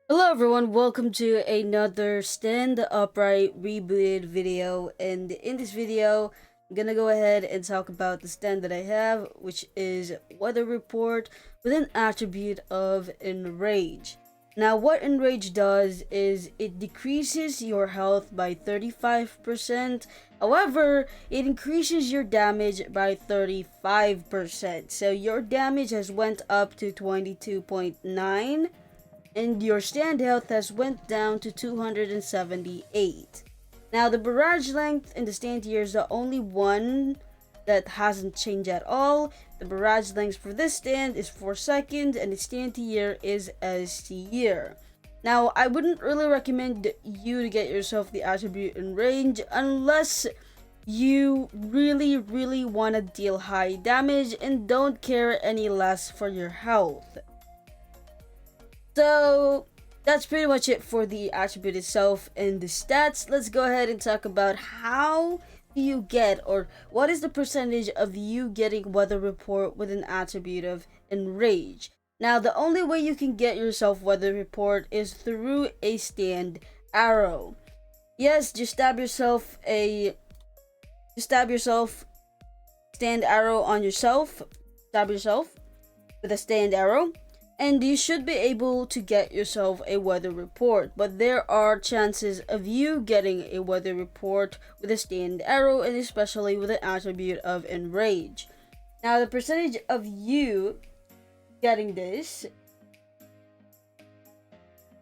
Hello everyone, welcome to another Stand Upright Rebooted video, and in this video I'm gonna go ahead and talk about the stand that I have, which is Weather Report with an attribute of Enrage. Now what Enrage does is it decreases your health by 35%, however it increases your damage by 35%, so your damage has went up to 22.9 and your stand health has went down to 278. Now the barrage length in the stand here is the only one that hasn't changed at all. The barrage length for this stand is 4 seconds and the stand here is S-tier. Now I wouldn't really recommend you to get yourself the attribute in range unless you really want to deal high damage and don't care any less for your health. So that's pretty much it for the attribute itself and the stats. Let's go ahead and talk about how do you get, or what is the percentage of you getting weather report with an attribute of enrage. Now the only way you can get yourself weather report is through a stand arrow. Yes, just stab yourself stand arrow on yourself. Stab yourself with a stand arrow and you should be able to get yourself a weather report, but there are chances of you getting a weather report with a stand arrow and especially with an attribute of enrage. Now the percentage of you getting this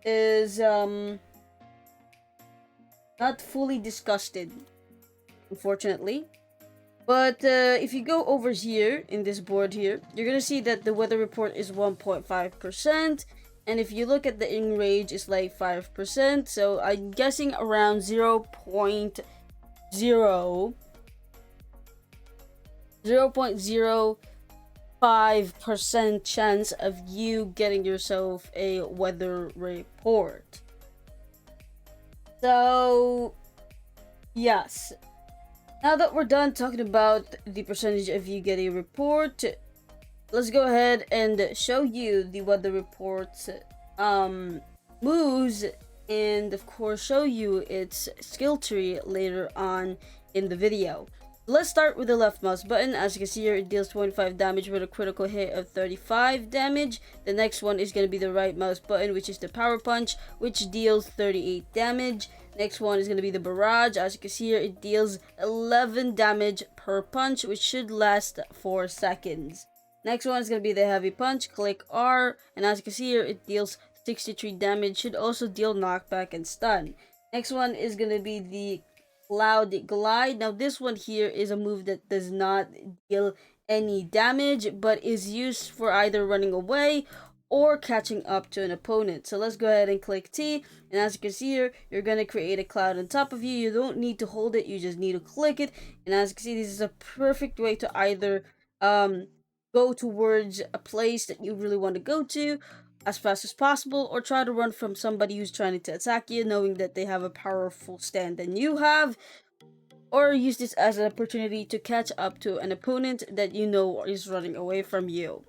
is not fully discussed, unfortunately. But if you go over here in this board here, you're gonna see that the weather report is 1.5%, and if you look at the enrage, it's like 5%. So I'm guessing around 0.05% chance of you getting yourself a weather report. So yes. Now that we're done talking about the percentage of you getting a report, let's go ahead and show you the weather report's moves and of course show you its skill tree later on in the video. Let's start with the left mouse button. As you can see here, it deals 25 damage with a critical hit of 35 damage. The next one is going to be the right mouse button, which is the power punch, which deals 38 damage. Next one is going to be the barrage. As you can see here, it deals 11 damage per punch, which should last 4 seconds. Next one is going to be the heavy punch. Click R, and as you can see here, it deals 63 damage, should also deal knockback and stun. Next one is going to be the Cloud Glide. Now this one here is a move that does not deal any damage, but is used for either running away or catching up to an opponent. So let's go ahead and click T, and as you can see here, you're going to create a cloud on top of you. You don't need to hold it, you just need to click it, and as you can see, this is a perfect way to either go towards a place that you really want to go to as fast as possible, or try to run from somebody who's trying to attack you, knowing that they have a powerful stand than you have, or use this as an opportunity to catch up to an opponent that you know is running away from you.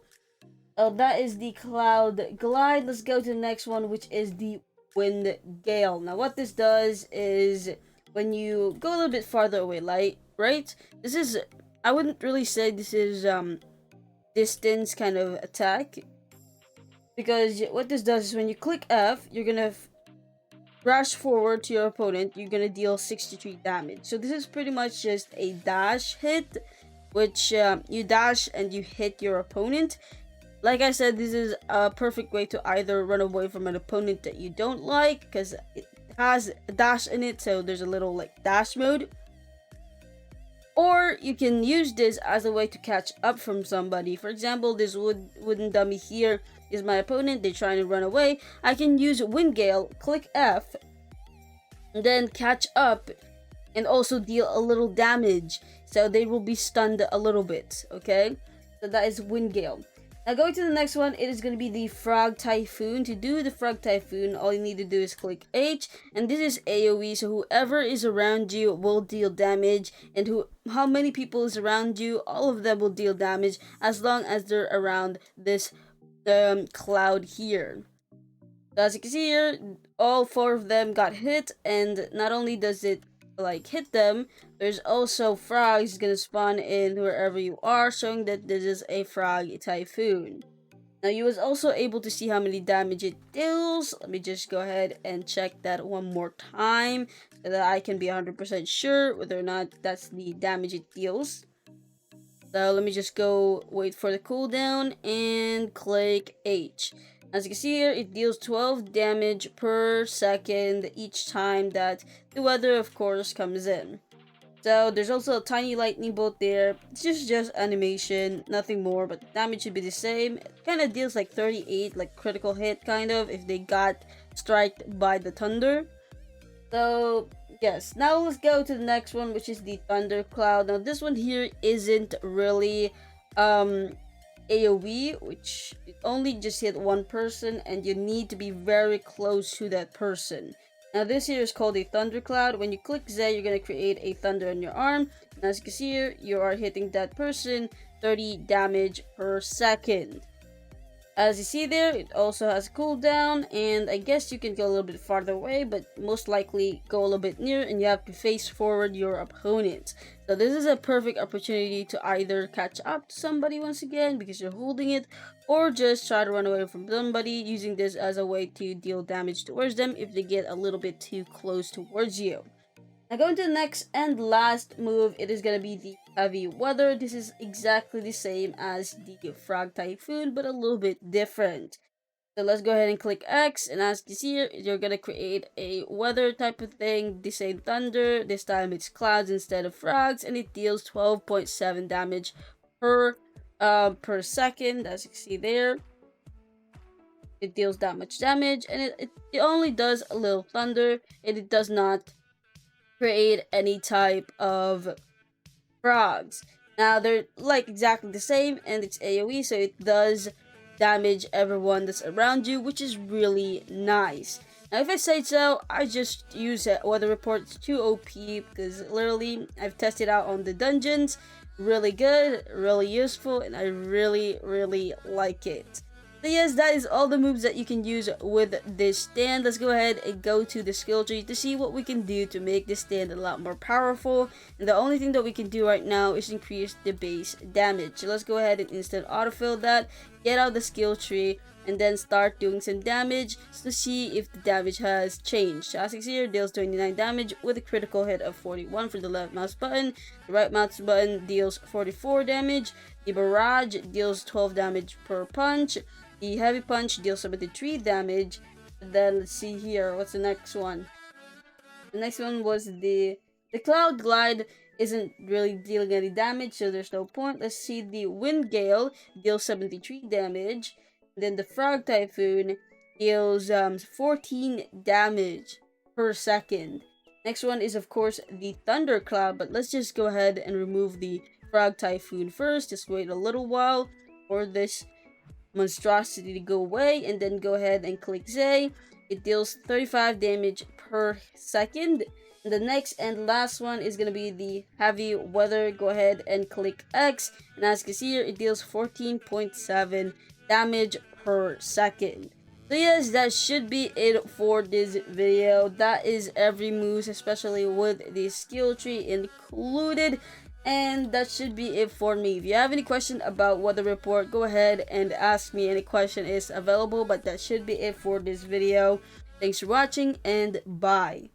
That is the Cloud Glide. Let's go to the next one, which is the Wind Gale. Now what this does is when you go a little bit farther away, like, right? This is, I wouldn't really say this is distance kind of attack, because what this does is when you click F, you're gonna rush forward to your opponent, you're gonna deal 63 damage. So this is pretty much just a dash hit, which you dash and you hit your opponent. Like I said, this is a perfect way to either run away from an opponent that you don't like, because it has a dash in it, so there's a little like dash mode. Or you can use this as a way to catch up from somebody. For example, this wooden dummy here is my opponent. They're trying to run away. I can use Wind Gale, click F, and then catch up and also deal a little damage. So they will be stunned a little bit, okay? So that is Wind Gale. Now going to the next one, it is going to be the Frog Typhoon. To do the Frog Typhoon, all you need to do is click H, and this is AoE, so whoever is around you will deal damage, and how many people is around you, all of them will deal damage as long as they're around this cloud here. So as you can see here, all 4 of them got hit, and not only does it like hit them, there's also frogs gonna spawn in wherever you are, showing that this is a frog typhoon. Now you was also able to see how many damage it deals. Let me just go ahead and check that one more time so that I can be 100% sure whether or not that's the damage it deals. So let me just go wait for the cooldown and click H. As you can see here, it deals 12 damage per second each time that the weather, of course, comes in. So there's also a tiny lightning bolt there. It's just animation, nothing more, but the damage should be the same. It kind of deals like 38, like critical hit kind of, if they got struck by the thunder. So yes, now let's go to the next one, which is the Thundercloud. Now this one here isn't really AoE, which it only just hit one person, and you need to be very close to that person. Now this here is called a Thundercloud. When you click Z, you're going to create a thunder on your arm. And as you can see here, you are hitting that person 30 damage per second. As you see there, it also has cooldown, and I guess you can go a little bit farther away, but most likely go a little bit near, and you have to face forward your opponent. So this is a perfect opportunity to either catch up to somebody once again because you're holding it, or just try to run away from somebody using this as a way to deal damage towards them if they get a little bit too close towards you. Now going to the next and last move, it is going to be the heavy weather. This is exactly the same as the frog typhoon, but a little bit different. So let's go ahead and click X, and as you see here, you're going to create a weather type of thing, the same thunder. This time it's clouds instead of frogs, and it deals 12.7 damage per second, as you can see there. It deals that much damage, and it only does a little thunder, and it does not create any type of frogs. Now they're like exactly the same, and it's AoE, so it does damage everyone that's around you, which is really nice. Now if I say so, I just use weather report. It's too OP because literally I've tested out on the dungeons. Really good, really useful, and I really like it. So yes, that is all the moves that you can use with this stand. Let's go ahead and go to the skill tree to see what we can do to make this stand a lot more powerful. And the only thing that we can do right now is increase the base damage. So let's go ahead and instant autofill that, get out the skill tree, and then start doing some damage to see if the damage has changed. So as you can see here, deals 29 damage with a critical hit of 41 for the left mouse button. The right mouse button deals 44 damage. The barrage deals 12 damage per punch. The heavy punch deals 73 damage. And then let's see here, what's the next one? The next one was the cloud glide isn't really dealing any damage, so there's no point. Let's see, the wind gale deals 73 damage. Then the frog typhoon deals 14 damage per second. Next one is of course the thundercloud, but let's just go ahead and remove the frog typhoon first. Just wait a little while for this monstrosity to go away, and then go ahead and click Z. It deals 35 damage per second. And the next and last one is going to be the heavy weather. Go ahead and click X, and as you can see here, it deals 14.7 damage per second. So yes, that should be it for this video. That is every move, especially with the skill tree included. And that should be it for me. If you have any question about weather report, go ahead and ask me. Any question is available, but that should be it for this video. Thanks for watching, and bye.